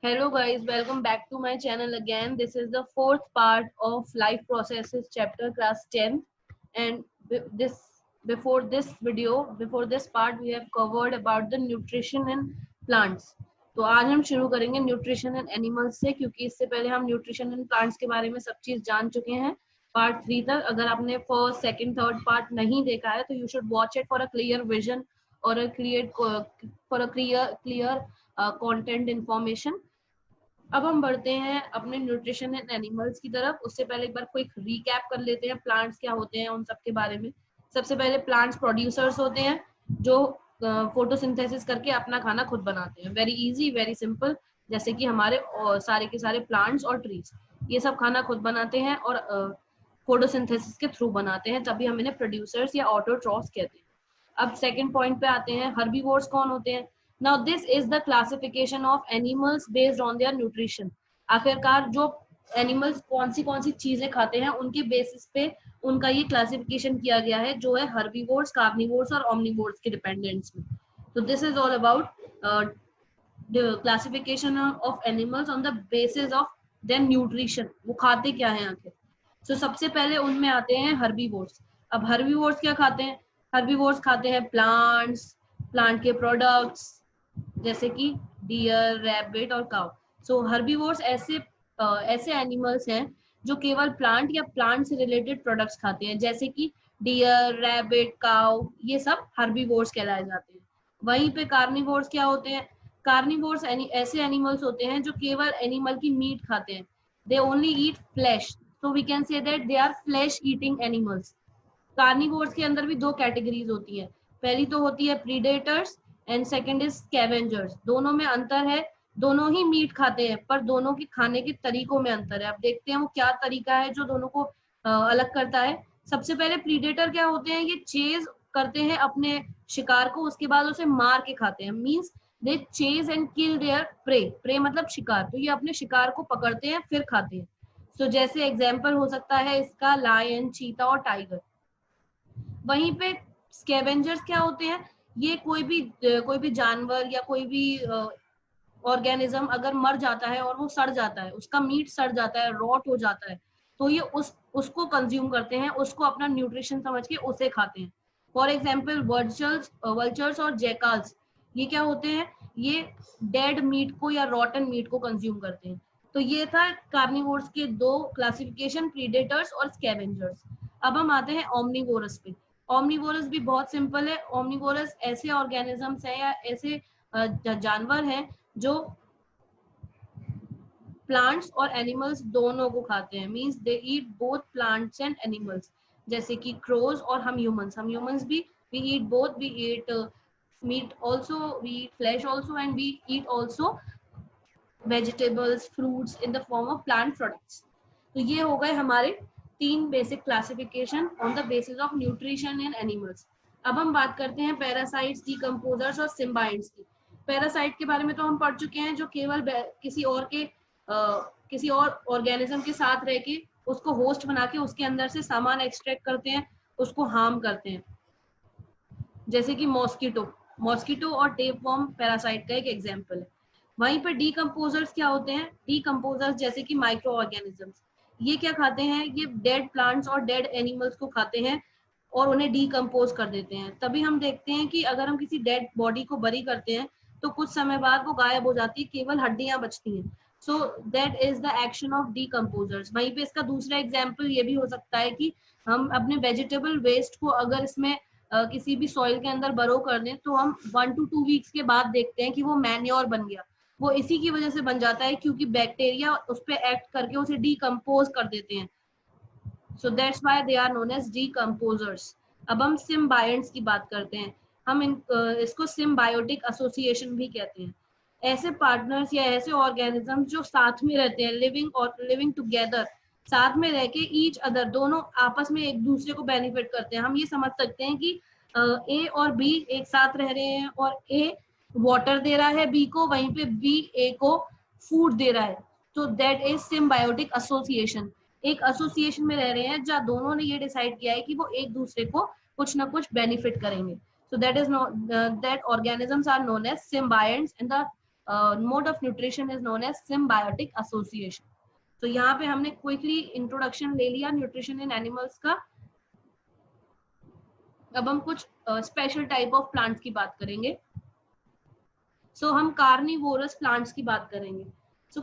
Hello guys, welcome back to my channel again. This is the fourth part of life processes chapter class 10 and this before this part we have covered about the nutrition in plants. तो आज हम शुरू करेंगे nutrition in animals से, क्योंकि इससे पहले हम न्यूट्रिशन इन प्लांट्स के बारे में सब चीज जान चुके हैं पार्ट 3 तक. अगर आपने फर्स्ट सेकंड थर्ड पार्ट नहीं देखा है तो you should watch it for a clear vision और अ क्लियर कंटेंट इंफॉर्मेशन. अब हम बढ़ते हैं अपने न्यूट्रिशन एंड एनिमल्स की तरफ. उससे पहले एक बार क्विक रिकैप कर लेते हैं प्लांट्स क्या होते हैं उन सब के बारे में. सबसे पहले प्लांट्स प्रोड्यूसर्स होते हैं जो फोटोसिंथेसिस करके अपना खाना खुद बनाते हैं. Very easy, very simple. जैसे कि हमारे सारे के सारे प्लांट्स और ट्रीज ये सब खाना खुद बनाते हैं और फोटोसिंथेसिस के थ्रू बनाते हैं, तभी हम इन्हें प्रोड्यूसर्स या ऑटोट्रॉफ्स कहते हैं. अब सेकंड पॉइंट पे आते हैं, हर्बीवोर्स कौन होते हैं. Now this is the classification of animals based on their nutrition. आखिरकार जो एनिमल्स कौन सी चीजें खाते हैं उनके बेसिस पे उनका ये क्लासिफिकेशन किया गया है, जो है हर्बीवोर्स, कार्निवोर्स और ओमनिवोर्स के डिपेंडेंट्स में. तो this is all about the classification of animals on the basis of their nutrition. वो खाते क्या है आखिर. सो सबसे पहले उनमें आते हैं हर्बीवोर्स. अब हर्बीवोर्स क्या खाते हैं. हर्बीवोर्स खाते हैं प्लांट्स, प्लांट के प्रोडक्ट्स जैसे कि डियर, रैबिट और काउ. सो हर्बीवोर्स ऐसे एनिमल्स हैं जो केवल प्लांट या प्लांट से रिलेटेड प्रोडक्ट्स खाते हैं, जैसे कि डियर, रैबिट, काउ, ये सब हर्बीवोर्स कहलाए जाते हैं. वहीं पे कार्निवोर्स क्या होते हैं. कार्निवोर्स ऐसे एनिमल्स होते हैं जो केवल एनिमल की मीट खाते हैं. They only eat flesh, so we can say that they are flesh eating animals. Carnivores के अंदर भी दो कैटेगरीज होती है. पहली तो होती है predators and second is scavengers. दोनों में अंतर है. दोनों ही मीट खाते हैं पर दोनों के खाने के तरीकों में अंतर है. अब देखते हैं वो क्या तरीका है जो दोनों को अलग करता है. सबसे पहले प्रीडेटर क्या होते हैं. ये चेज करते हैं अपने शिकार को, उसके बाद उसे मार के खाते हैं. Means they chase and kill their prey. Prey मतलब शिकार. तो ये अपने शिकार को पकड़ते हैं फिर खाते हैं. सो जैसे एग्जाम्पल हो सकता है इसका लायन, चीता और टाइगर. वहीं पे स्कैवेंजर्स क्या होते हैं. ये कोई भी जानवर या कोई भी ऑर्गेनिज्म अगर मर जाता है और वो सड़ जाता है, उसका मीट सड़ जाता है, रॉट हो जाता है, तो ये उसको कंज्यूम करते हैं, उसको अपना न्यूट्रिशन समझ के उसे खाते हैं. फॉर एग्जाम्पल वल्चर्स और जैकाल्स, ये क्या होते हैं. ये डेड मीट को या रॉटन मीट को कंज्यूम करते हैं. तो ये था कार्निवोर्स के दो क्लासिफिकेशन, प्रीडेटर्स और स्कैवेंजर्स. अब हम आते हैं ओमनिवोरस पे. ओमनिवोरस भी बहुत सिंपल है. ओमनिवोरस ऐसे ऑर्गेनिजम्स हैं या ऐसे जानवर हैं जो प्लांट्स और एनिमल्स दोनों को खाते हैं. Means they eat both plants and animals. जैसे कि क्रोज और हम ह्यूमंस भी we eat both. We eat meat also, we eat flesh also and we eat also vegetables, fruits in the form of plant products. तो ये हो गए हमारे तीन basic classification on the basis of nutrition in animals. अब हम बात करते हैं पैरासाइट्स, डीकम्पोजर्स और सिम्बायोट्स की. पैरासाइट के बारे में तो हम पढ़ चुके हैं, जो केवल किसी और ऑर्गेनिज्म के साथ रह के उसको होस्ट बना के उसके अंदर से सामान एक्सट्रैक्ट करते हैं, उसको हार्म करते हैं. जैसे कि मॉस्किटो और टेपवर्म पैरासाइट का एक एग्जाम्पल है. वहीं पर डीकम्पोजर्स क्या होते हैं. डीकम्पोजर्स जैसे कि माइक्रो ऑर्गेनिजम्स, ये क्या खाते हैं. ये डेड प्लांट्स और डेड एनिमल्स को खाते हैं और उन्हें डीकम्पोज कर देते हैं. तभी हम देखते हैं कि अगर हम किसी डेड बॉडी को बरी करते हैं तो कुछ समय बाद वो गायब हो जाती है, केवल हड्डियां बचती हैं. So that is the action of decomposers. वहीं पे इसका दूसरा एग्जाम्पल ये भी हो सकता है कि हम अपने वेजिटेबल वेस्ट को अगर इसमें किसी भी सॉइल के अंदर बरो कर दें तो हम 1 to 2 वीक्स के बाद देखते हैं कि वो मैन्योर बन गया. वो इसी की वजह से बन जाता है क्योंकि बैक्टीरिया उस पर एक्ट करके उसे डीकम्पोज कर देते हैं. So that's why they are known as decomposers. अब हम सिम्बायंट्स की बात करते हैं. हम इसको सिम्बायोटिक एसोसिएशन भी कहते हैं. ऐसे पार्टनर्स या ऐसे ऑर्गेनिजम्स जो साथ में रहते हैं, लिविंग टुगेदर, साथ में रह के ईच अदर, दोनों आपस में एक दूसरे को बेनिफिट करते हैं. हम ये समझ सकते हैं कि ए और बी एक साथ रह रहे हैं और ए वाटर दे रहा है बी को, वहीं पे बी ए को फूड दे रहा है. तो दैट इज सिम्बायोटिक एसोसिएशन. एक एसोसिएशन में रह रहे हैं जहाँ दोनों ने ये डिसाइड किया है कि वो एक दूसरे को कुछ ना कुछ बेनिफिट करेंगे. So that is that organisms are known as symbionts and the mode of nutrition is known as symbiotic association. तो यहाँ पे हमने क्विकली इंट्रोडक्शन ले लिया न्यूट्रिशन इन एनिमल्स का। अब हम कुछ स्पेशल टाइप ऑफ प्लांट्स की बात करेंगे। हम कार्निवोरस प्लांट्स की बात करेंगे।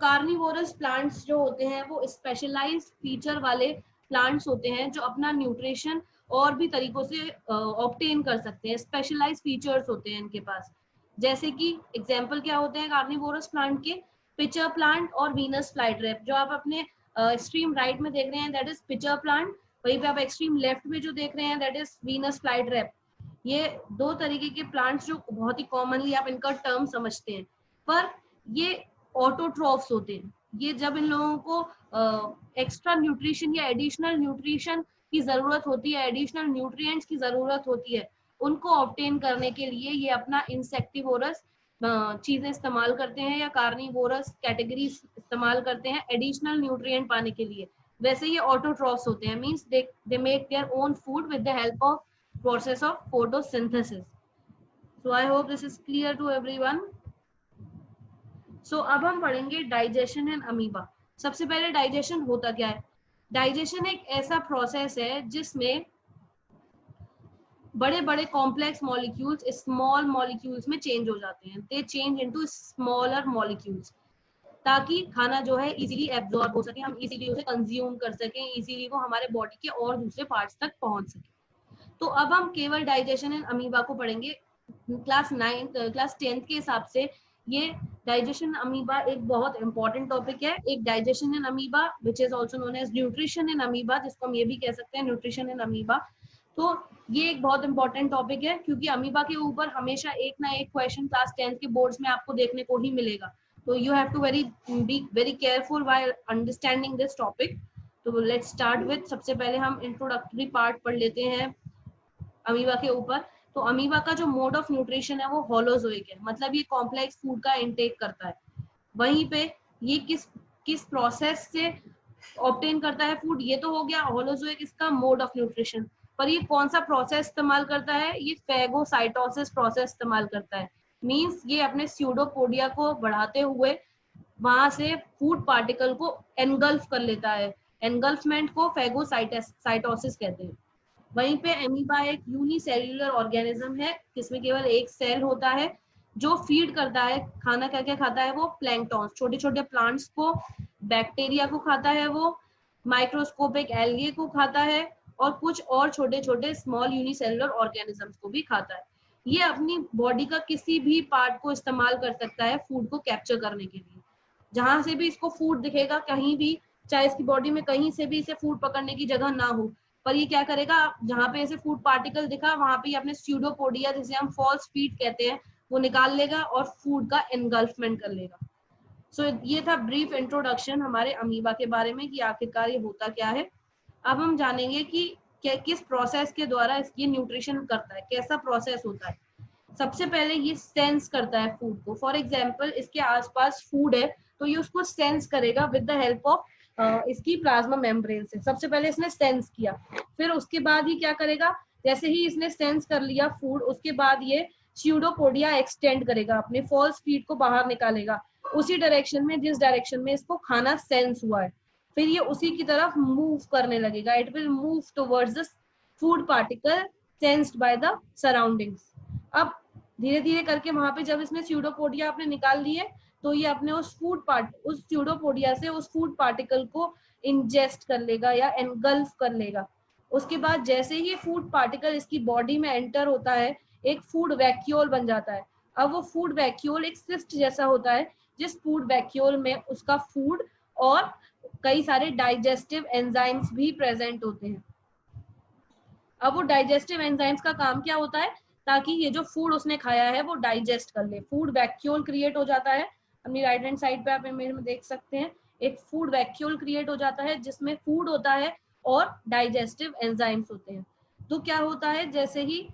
कार्निवोरस प्लांट्स जो होते हैं वो स्पेशलाइज्ड फीचर वाले प्लांट्स होते हैं जो अपना न्यूट्रिशन और भी तरीकों से ऑब्टेन कर सकते हैं। स्पेशलाइज्ड फीचर्स होते हैं इनके पास। जैसे कि एग्जांपल क्या होते हैं कार्निवोरस प्लांट के, पिचर प्लांट और वीनस फ्लाईट्रैप। जो आप अपने एक्सट्रीम राइट में देख रहे हैं दैट इज पिचर प्लांट, वहीं पे आप एक्सट्रीम लेफ्ट में जो देख रहे हैं दैट इज वीनस फ्लाईट्रैप। ये दो तरीके के प्लांट्स जो बहुत ही कॉमनली आप इनका टर्म समझते हैं, पर ये ऑटोट्रॉफ्स होते हैं। ये जब इन लोगों को एक्स्ट्रा न्यूट्रिशन या एडिशनल न्यूट्रिशन की जरूरत होती है, एडिशनल न्यूट्रिएंट्स की जरूरत होती है, उनको ऑब्टेन करने के लिए ये अपना इंसेक्टिवोरस चीजें इस्तेमाल करते हैं या कार्निवोरस कैटेगरी इस्तेमाल करते हैं एडिशनल न्यूट्रिएंट पाने के लिए। वैसे ये ऑटोट्रॉफ्स होते हैं, means they make their own food with the help of process of photosynthesis. So I hope this is clear to everyone. So अब हम पढ़ेंगे डाइजेशन एंड अमीबा। सबसे पहले डाइजेशन होता क्या है? डाइजेशन एक ऐसा प्रोसेस है जिसमें बड़े बड़े कॉम्प्लेक्स मॉलिक्यूल्स स्मॉल मॉलिक्यूल्स में चेंज हो जाते हैं। दे चेंज इनटू स्मॉलर मॉलिक्यूल्स ताकि खाना जो है इजीली एब्जॉर्ब हो सके, हम इजीली उसे कंज्यूम कर सकें, इजीली वो हमारे बॉडी के और दूसरे पार्ट्स तक पहुंच सके। तो अब हम केवल डाइजेशन एंड अमीबा को पढ़ेंगे। क्लास 10th के हिसाब से ये डाइजेशन अमीबा एक बहुत इंपॉर्टेंट टॉपिक है। एक digestion in amoeba which is also known as nutrition in amoeba, जिसको हम ये भी कह सकते हैं न्यूट्रिशन इन अमीबा। तो ये एक बहुत इंपॉर्टेंट टॉपिक है क्योंकि अमीबा के ऊपर हमेशा एक ना एक क्वेश्चन क्लास 10th के बोर्ड्स में आपको देखने को ही मिलेगा। तो you have to be very careful while understanding this topic. तो लेट्स स्टार्ट विद, सबसे पहले हम इंट्रोडक्टरी पार्ट पढ़ लेते हैं अमीबा के ऊपर। तो अमीबा का जो मोड ऑफ न्यूट्रिशन है वो होलोजोइक है, मतलब ये कॉम्प्लेक्स फूड का इंटेक करता है। वहीं पे ये किस प्रोसेस से ऑब्टेन करता है फूड, ये तो हो गया होलोजोइक इसका मोड ऑफ न्यूट्रिशन। पर ये कौन सा प्रोसेस इस्तेमाल करता है? ये फेगोसाइटोसिस प्रोसेस इस्तेमाल करता है। मींस ये अपने स्यूडोपोडिया को बढ़ाते हुए वहां से फूड पार्टिकल को एनगल्फ कर लेता है। एनगल्फमेंट को फेगोसाइटोसिस कहते हैं। वहीं पे एमीबा एक यूनिसेल्युलर ऑर्गेनिज्म है जिसमें केवल एक सेल होता है जो फीड करता है। खाना क्या क्या खाता है वो? प्लैंक्टॉन्स, छोटे छोटे प्लांट्स को, बैक्टीरिया को खाता है वो, माइक्रोस्कोपिक एल्गे को खाता है और कुछ और छोटे छोटे स्मॉल यूनिसेल्युलर ऑर्गेनिजम्स को भी खाता है। ये अपनी बॉडी का किसी भी पार्ट को इस्तेमाल कर सकता है फूड को कैप्चर करने के लिए। जहां से भी इसको फूड दिखेगा कहीं भी, चाहे इसकी बॉडी में कहीं से भी इसे फूड पकड़ने की जगह ना हो, पर ये क्या करेगा, जहां पे ऐसे फूड पार्टिकल दिखा वहां पे अपने स्यूडोपोडिया, जिसे हम फॉल्स फीट कहते हैं, वो निकाल लेगा और फूड का एनगल्फमेंट कर लेगा। सो ये था ब्रीफ इंट्रोडक्शन हमारे अमीबा के बारे में कि आखिरकार ये होता क्या है। अब हम जानेंगे कि किस प्रोसेस के द्वारा ये न्यूट्रिशन करता है, कैसा प्रोसेस होता है। सबसे पहले ये सेंस करता है फूड को। फॉर एग्जाम्पल इसके आसपास फूड है तो ये उसको सेंस करेगा विद द हेल्प ऑफ इसकी प्लाज्मा मेम्ब्रेन से। सबसे पहले इसने सेंस किया, फिर उसके बाद ही क्या करेगा, जैसे ही इसने सेंस कर लिया फूड, उसके बाद ये स्यूडोपोडिया एक्सटेंड करेगा, अपने फॉल्स फीट को बाहर निकालेगा उसी डायरेक्शन में जिस डायरेक्शन में इसको खाना सेंस हुआ है। फिर ये उसी की तरफ मूव करने लगेगा। It will move towards the food particle sensed by the surroundings. अब धीरे धीरे करके वहां पे जब इसने स्यूडोपोडिया अपने निकाल लिए तो ये अपने उस स्यूडोपोडिया से उस फूड पार्टिकल को इंजेस्ट कर लेगा या एनगल्फ कर लेगा। उसके बाद जैसे ही फूड पार्टिकल इसकी बॉडी में एंटर होता है एक फूड वैक्यूल बन जाता है। अब वो फूड वैक्यूल एक सिस्ट जैसा होता है, जिस फूड वैक्यूल में उसका फूड और कई सारे डाइजेस्टिव एंजाइम्स भी प्रेजेंट होते हैं। अब वो डाइजेस्टिव एंजाइम्स का काम क्या होता है, ताकि ये जो फूड उसने खाया है वो डाइजेस्ट कर ले। फूड वैक्यूल क्रिएट हो जाता है। अपनी राइट हैंड साइड पे आप इमेज में देख सकते हैं, एक फूड वैक्यूल क्रिएट हो जाता है जिसमें फूड होता है और डाइजेस्टिव एंजाइम्स होते हैं। तो क्या होता है, जैसे ही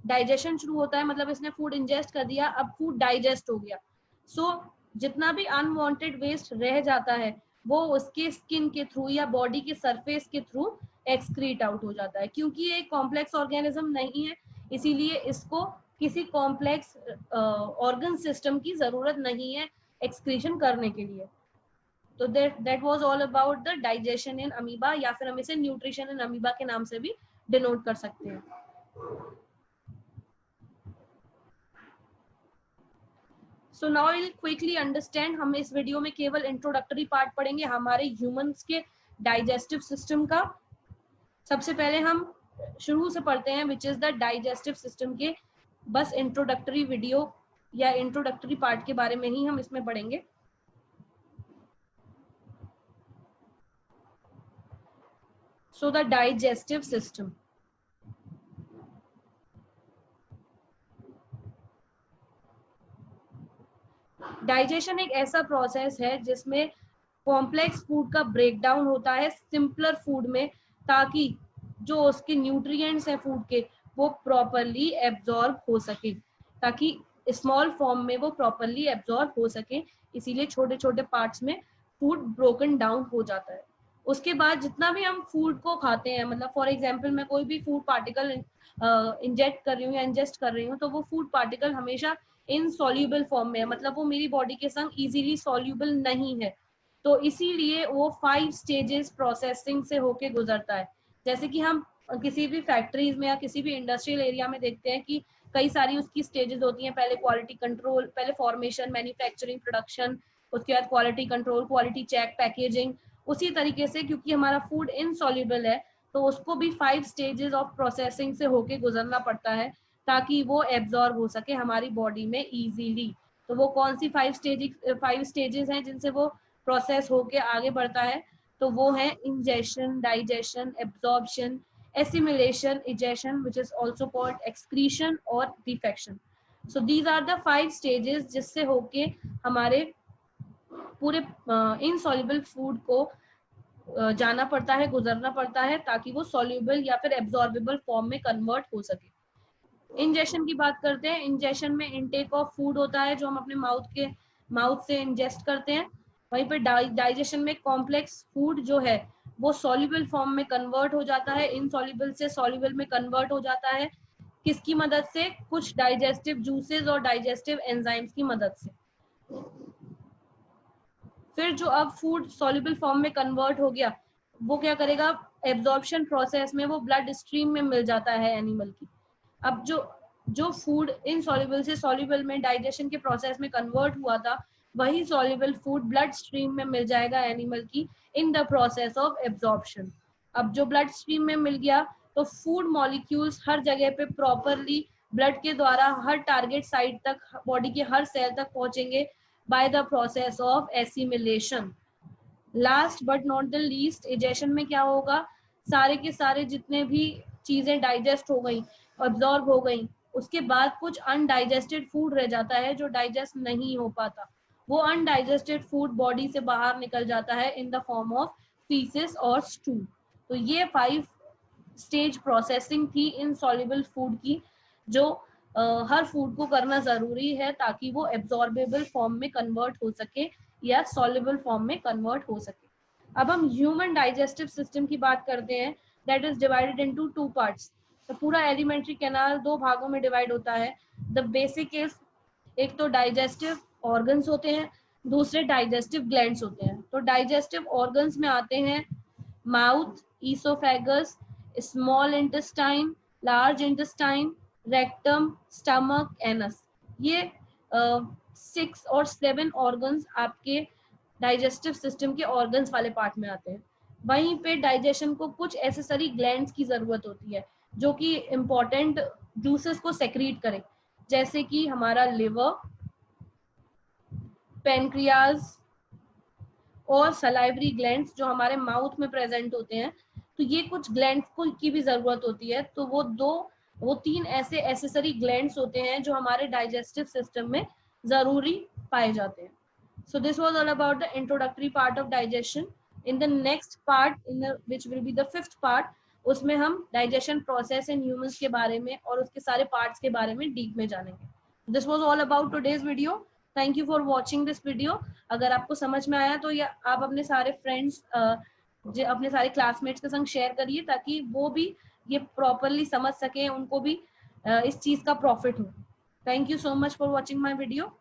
डाइजेशन शुरू होता है, मतलब इसने फूड इंजेस्ट कर दिया, अब फूड डाइजेस्ट हो गया। सो जितना भी अनवांटेड वेस्ट रह जाता है वो उसके स्किन के थ्रू या बॉडी के सरफेस के थ्रू एक्सक्रीट आउट हो जाता है। क्योंकि ये एक कॉम्प्लेक्स ऑर्गेनिज्म नहीं है, इसीलिए इसको किसी कॉम्प्लेक्स ऑर्गन सिस्टम की जरूरत नहीं है एक्सक्रीशन करने के लिए। तो that was all about the digestion in amoeba, या फिर हम इसे न्यूट्रिशन इन अमीबा के नाम से भी डिनोट कर सकते हैं। So now will quickly understand, हम इस वीडियो में केवल इंट्रोडक्टरी पार्ट पढ़ेंगे हमारे ह्यूमंस के डाइजेस्टिव सिस्टम का। सबसे पहले हम शुरू से पढ़ते हैं which is the digestive system के बस इंट्रोडक्टरी वीडियो या इंट्रोडक्टरी पार्ट के बारे में ही हम इसमें पढ़ेंगे। So the digestive system, digestion एक ऐसा प्रोसेस है जिसमें कॉम्प्लेक्स फूड का ब्रेकडाउन होता है सिंपलर फूड में, ताकि जो उसके न्यूट्रिएंट्स हैं फूड के वो प्रॉपरली एब्जॉर्ब हो सके, ताकि स्मॉल फॉर्म में वो प्रॉपरली एब्जॉर्ब हो सके। इसीलिए छोटे छोटे पार्ट्स में फूड ब्रोकन डाउन हो जाता है। उसके बाद जितना भी हम फूड को खाते हैं, मतलब फॉर एग्जांपल मैं कोई भी फूड पार्टिकल इंजेक्ट कर रही हूँ या इंजेस्ट कर रही हूँ, तो वो फूड पार्टिकल हमेशा इनसॉल्यूबल फॉर्म में है, मतलब वो मेरी बॉडी के संग इजीली सॉल्यूबल नहीं है। तो इसीलिए वो 5 स्टेजेस प्रोसेसिंग से होके गुजरता है। जैसे कि हम किसी भी फैक्ट्रीज में या किसी भी इंडस्ट्रियल एरिया में देखते हैं कि कई सारी उसकी स्टेजेस होती हैं। पहले क्वालिटी कंट्रोल, पहले फॉर्मेशन, मैन्युफैक्चरिंग, प्रोडक्शन, उसके बाद quality control, quality check, packaging. उसी तरीके से क्योंकि हमारा फूड इनसॉल्यूबल है तो उसको भी 5 स्टेजेस ऑफ प्रोसेसिंग से होके गुजरना पड़ता है ताकि वो एब्जॉर्ब हो सके हमारी बॉडी में इजीली। तो वो कौन सी 5 स्टेजेस हैं जिनसे वो प्रोसेस होके आगे बढ़ता है? तो वो है ingestion, digestion, absorption, assimilation, egestion which is also called excretion और defecation. So these are the 5 stages जिससे होके हमारे पूरे इनसॉल्युबल फूड को जाना पड़ता है, गुजरना पड़ता है, ताकि वो सॉल्युबल या फिर एब्जॉर्बेबल फॉर्म में कन्वर्ट हो सके। इंजेशन की बात करते हैं। इंजेशन में इनटेक ऑफ फूड होता है जो हम अपने माउथ से इंजेस्ट करते हैं। वहीं पर डाइजेशन में कॉम्प्लेक्स फूड जो है वो सॉल्युबल फॉर्म में कन्वर्ट हो जाता है, इनसॉल्युबल से सॉल्युबल में कन्वर्ट हो जाता है। किसकी मदद से? कुछ डाइजेस्टिव जूसेस और डाइजेस्टिव एंजाइम्स की मदद से। फिर जो अब फूड सॉल्युबल फॉर्म में कन्वर्ट हो गया, वो क्या करेगा? एब्जॉर्प्शन प्रोसेस में वो ब्लड स्ट्रीम में मिल जाता है एनिमल की। अब जो फूड इनसॉल्युबल से सॉल्युबल में डाइजेशन के प्रोसेस में कन्वर्ट हुआ था, वही सॉल्युबल फूड ब्लड स्ट्रीम में मिल जाएगा एनिमल की in the process of absorption. अब जो ब्लड स्ट्रीम में मिल गया तो फूड मॉलिक्यूल्स हर जगह पे प्रॉपरली ब्लड के द्वारा हर टारगेट साइट तक, बॉडी के हर सेल तक पहुंचेंगे by the process of assimilation. Last but not the least, egestion में क्या होगा? सारे के सारे जितने भी चीजें डाइजेस्ट हो गई, अब्जॉर्ब हो गई, उसके बाद कुछ अनडाइजेस्टेड फूड रह जाता है जो डाइजेस्ट नहीं हो पाता। वो अनडाइजेस्टेड फूड बॉडी से बाहर निकल जाता है in the form of faeces और स्टू। तो ये 5 स्टेज प्रोसेसिंग थी इनसॉल्युबल फूड की, जो हर फूड को करना जरूरी है ताकि वो एब्जॉर्बेबल फॉर्म में कन्वर्ट हो सके या सॉल्युबल फॉर्म में कन्वर्ट हो सके। अब हम ह्यूमन डाइजेस्टिव सिस्टम की बात करते हैं, that is divided into 2 parts. तो पूरा एलिमेंट्री कैनाल 2 भागों में डिवाइड होता है। द बेसिक इज, एक तो डाइजेस्टिव ऑर्गन्स होते हैं, दूसरे डाइजेस्टिव ग्लैंड्स होते हैं। तो डाइजेस्टिव ऑर्गन्स में आते हैं mouth, oesophagus, small intestine, large intestine, rectum, stomach, anus. ये 6 और 7 ऑर्गन्स आपके डाइजेस्टिव सिस्टम के ऑर्गन्स वाले पार्ट में आते हैं। वहीं पे डाइजेशन को कुछ एसेसरी ग्लैंड्स की जरूरत होती है जो कि इंपॉर्टेंट जूसेस को सेक्रीट करें, जैसे कि हमारा लिवर, पेनक्रियाज और सलाइवरी ग्लैंड्स जो हमारे माउथ में प्रेजेंट होते हैं। तो ये कुछ ग्लैंड्स को की भी जरूरत होती है। तो वो 3 ऐसे एसेसरी ग्लैंड्स होते हैं जो हमारे डाइजेस्टिव सिस्टम में जरूरी पाए जाते हैं। So this was all about the introductory part of digestion. In the next part, which will be the 5th part, उसमें हम digestion process in humans के बारे में और उसके सारे parts के बारे में deep में जानेंगे. This was all about today's video. Thank you for watching this video. अगर आपको समझ में आया तो या आप अपने सारे friends, अपने सारे classmates के संग share करिए ताकि वो भी ये properly समझ सके, उनको भी इस चीज का profit हो. Thank you so much for watching my video.